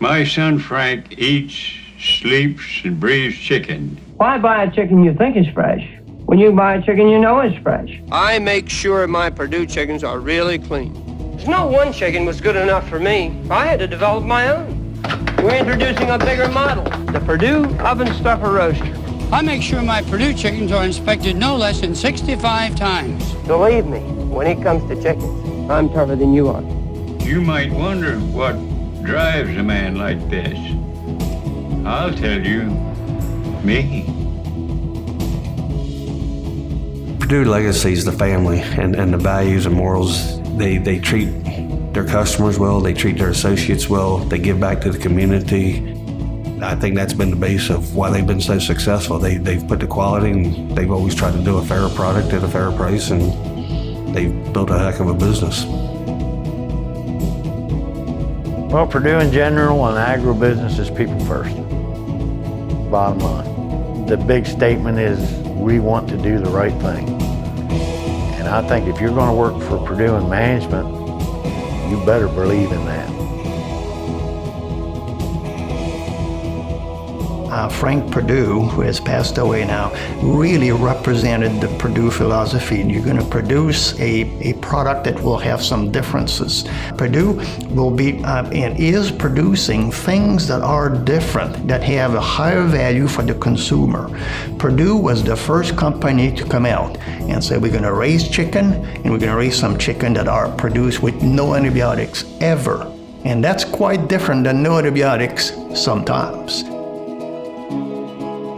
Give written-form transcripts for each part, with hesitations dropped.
My son Frank eats, sleeps, and breathes chicken. Why buy a chicken you think is fresh when you buy a chicken you know is fresh? I make sure my Perdue chickens are really clean. No one chicken was good enough for me. I had to develop my own. We're introducing a bigger model, the Perdue Oven Stuffer Roaster. I make sure my Perdue chickens are inspected no less than 65 times. Believe me, when it comes to chickens, I'm tougher than you are. You might wonder what drives a man like this. I'll tell you, me. Perdue legacy is the family and the values and morals. They treat their customers well, they treat their associates well, they give back to the community. I think that's been the base of why they've been so successful. They've put the quality and they've always tried to do a fair product at a fair price, and they've built a heck of a business. Well, Perdue in general and agribusiness is people first. Bottom line. The big statement is we want to do the right thing. And I think if you're going to work for Perdue in management, you better believe in that. Frank Perdue, who has passed away now, really represented the Perdue philosophy. You're going to produce a product that will have some differences. Perdue will be and is producing things that are different, that have a higher value for the consumer. Perdue was the first company to come out and say, we're going to raise chicken, and we're going to raise some chicken that are produced with no antibiotics ever. And that's quite different than no antibiotics sometimes.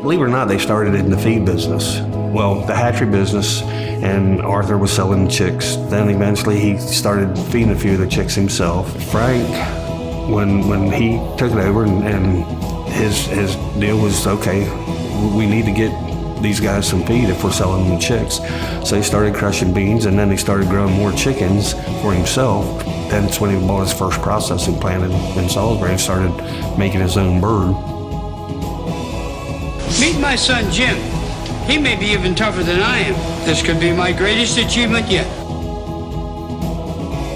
Believe it or not, they started in the feed business. Well, the hatchery business, and Arthur was selling chicks. Then eventually he started feeding a few of the chicks himself. Frank, when he took it over and his deal was, okay, we need to get these guys some feed if we're selling them chicks. So he started crushing beans, and then he started growing more chickens for himself. That's when he bought his first processing plant in Salisbury and started making his own bird. Meet my son, Jim. He may be even tougher than I am. This could be my greatest achievement yet.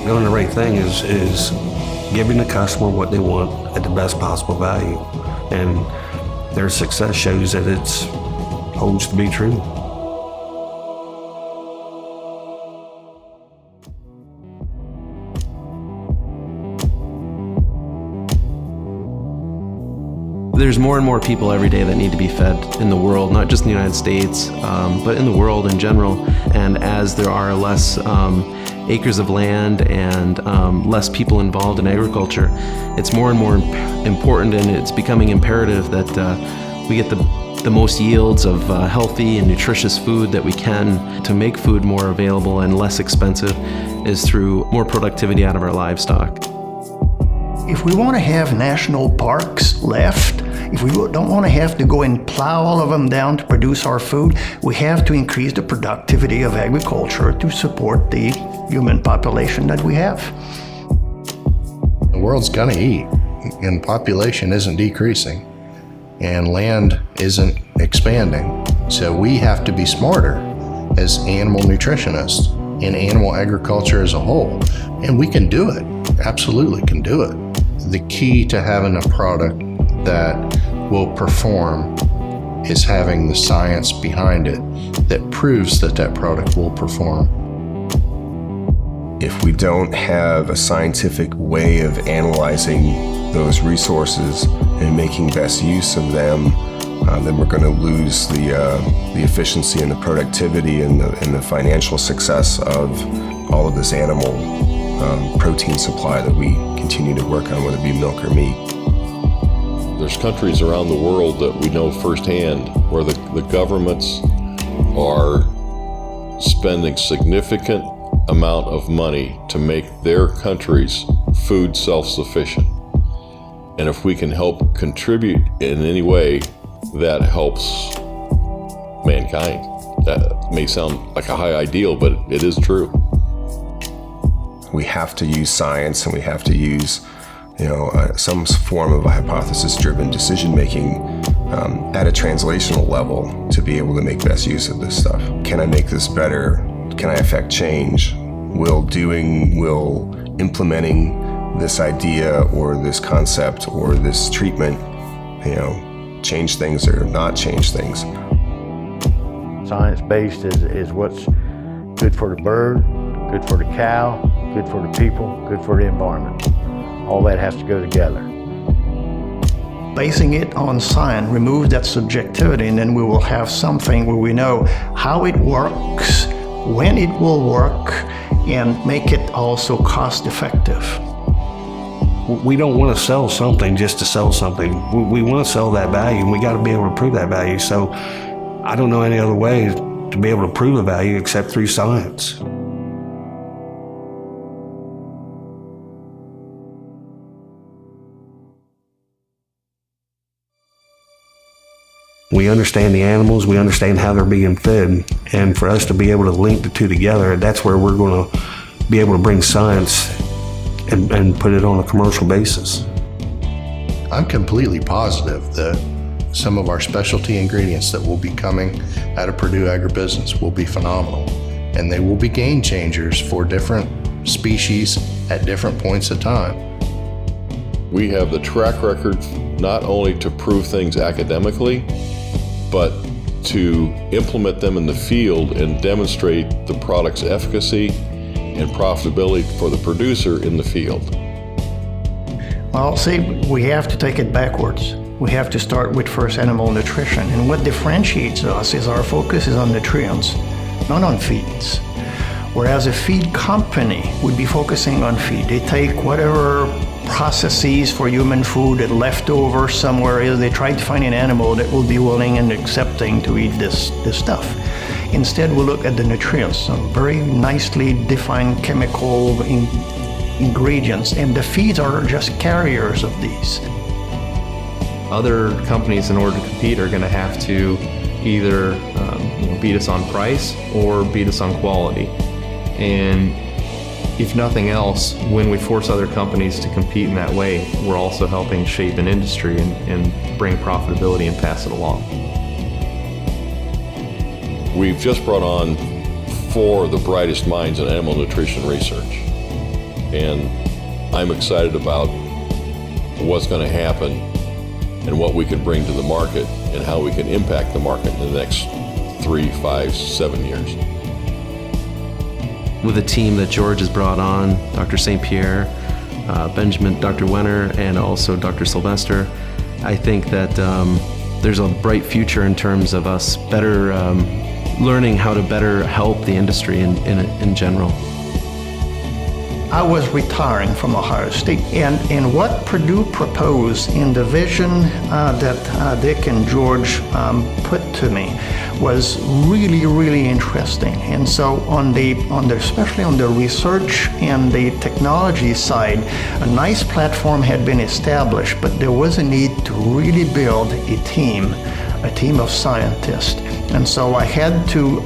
Doing the right thing is giving the customer what they want at the best possible value. And their success shows that it holds to be true. There's more and more people every day that need to be fed in the world, not just in the United States, but in the world in general. And as there are less acres of land and less people involved in agriculture, it's more and more important, and it's becoming imperative that we get the most yields of healthy and nutritious food that we can. To make food more available and less expensive is through more productivity out of our livestock. If we want to have national parks left, if we don't want to have to go and plow all of them down to produce our food, we have to increase the productivity of agriculture to support the human population that we have. The world's gonna eat, and population isn't decreasing, and land isn't expanding. So we have to be smarter as animal nutritionists and animal agriculture as a whole. And we can do it, absolutely can do it. The key to having a product that will perform is having the science behind it that proves that that product will perform. If we don't have a scientific way of analyzing those resources and making best use of them, then we're going to lose the efficiency and the productivity and the financial success of all of this animal protein supply that we continue to work on, whether it be milk or meat. There's countries around the world that we know firsthand where the governments are spending significant amount of money to make their countries food self-sufficient. And if we can help contribute in any way that helps mankind, that may sound like a high ideal, but it is true. We have to use science, and we have to use some form of a hypothesis-driven decision-making at a translational level to be able to make best use of this stuff. Can I make this better? Can I affect change? Will implementing this idea or this concept or this treatment, change things or not change things. Science-based is what's good for the bird, good for the cow, good for the people, good for the environment. All that has to go together. Basing it on science, remove that subjectivity, and then we will have something where we know how it works, when it will work, and make it also cost effective. We don't want to sell something just to sell something. We want to sell that value, and we got to be able to prove that value. So I don't know any other way to be able to prove a value except through science. We understand the animals, we understand how they're being fed, and for us to be able to link the two together, that's where we're going to be able to bring science and put it on a commercial basis. I'm completely positive that some of our specialty ingredients that will be coming out of Perdue AgriBusiness will be phenomenal, and they will be game changers for different species at different points of time. We have the track record not only to prove things academically, but to implement them in the field and demonstrate the product's efficacy and profitability for the producer in the field. Well, see, we have to take it backwards. We have to start with first animal nutrition. And what differentiates us is our focus is on nutrients, not on feeds. Whereas a feed company would be focusing on feed. They take whatever processes for human food that left over somewhere is, they try to find an animal that will be willing and accepting to eat this stuff. Instead, we look at the nutrients, some very nicely defined chemical ingredients, and the feeds are just carriers of these. Other companies, in order to compete, are going to have to either beat us on price or beat us on quality. And if nothing else, when we force other companies to compete in that way, we're also helping shape an industry and bring profitability and pass it along. We've just brought on 4 of the brightest minds in animal nutrition research. And I'm excited about what's going to happen and what we can bring to the market and how we can impact the market in the next 3, 5, 7 years. With the team that George has brought on, Dr. St. Pierre, Benjamin, Dr. Wenner, and also Dr. Sylvester, I think that there's a bright future in terms of us better learning how to better help the industry in general. I was retiring from Ohio State, and what Perdue proposed in the vision that Dick and George put to me was really, really interesting. And so especially on the research and the technology side, a nice platform had been established, but there was a need to really build a team of scientists. And so I had to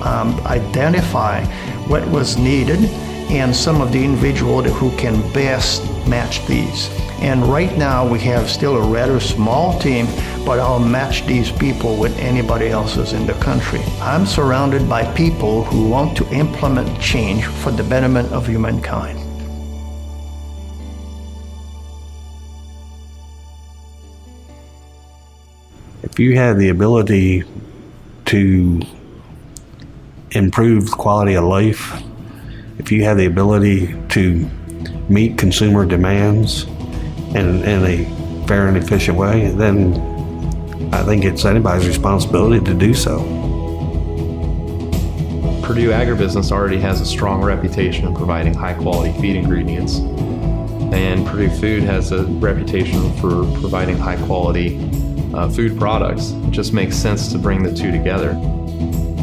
identify what was needed and some of the individuals who can best match these. And right now we have still a rather small team, but I'll match these people with anybody else's in the country. I'm surrounded by people who want to implement change for the betterment of humankind. If you have the ability to improve the quality of life, if you have the ability to meet consumer demands in a fair and efficient way, then I think it's anybody's responsibility to do so. Perdue AgriBusiness already has a strong reputation in providing high-quality feed ingredients, and Perdue Food has a reputation for providing high-quality food products. It just makes sense to bring the two together.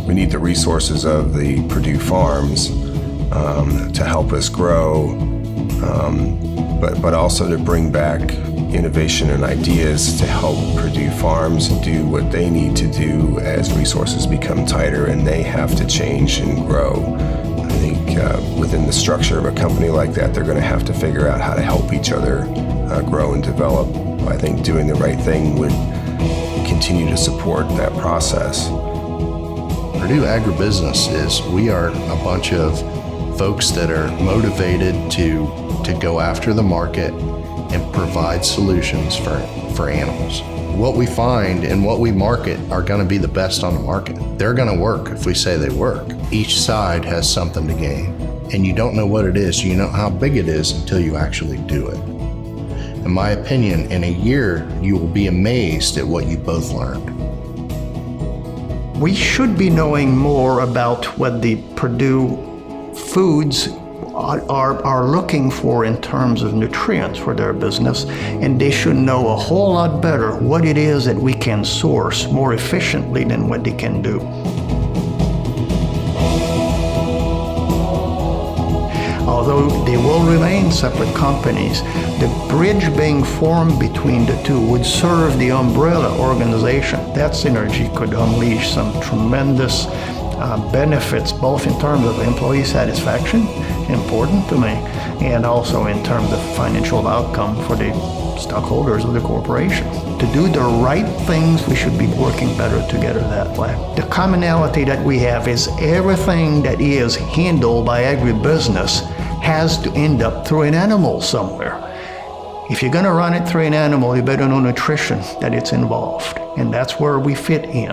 We need the resources of the Perdue farms to help us grow, but also to bring back innovation and ideas to help Perdue farms do what they need to do as resources become tighter and they have to change and grow. I think within the structure of a company like that, they're going to have to figure out how to help each other grow and develop. I think doing the right thing would continue to support that process. Perdue AgriBusiness we are a bunch of folks that are motivated to to go after the market and provide solutions for animals. What we find and what we market are going to be the best on the market. They're going to work if we say they work. Each side has something to gain, and you don't know what it is. You know how big it is until you actually do it. In my opinion, in a year, you will be amazed at what you both learned. We should be knowing more about what the Perdue foods are looking for in terms of nutrients for their business, and they should know a whole lot better what it is that we can source more efficiently than what they can do. Although they will remain separate companies, the bridge being formed between the two would serve the umbrella organization. That synergy could unleash some tremendous benefits, both in terms of employee satisfaction, important to me, and also in terms of financial outcome for the stockholders of the corporation. To do the right things, we should be working better together that way. The commonality that we have is everything that is handled by agribusiness has to end up through an animal somewhere. If you're going to run it through an animal, you better know nutrition that it's involved, and that's where we fit in.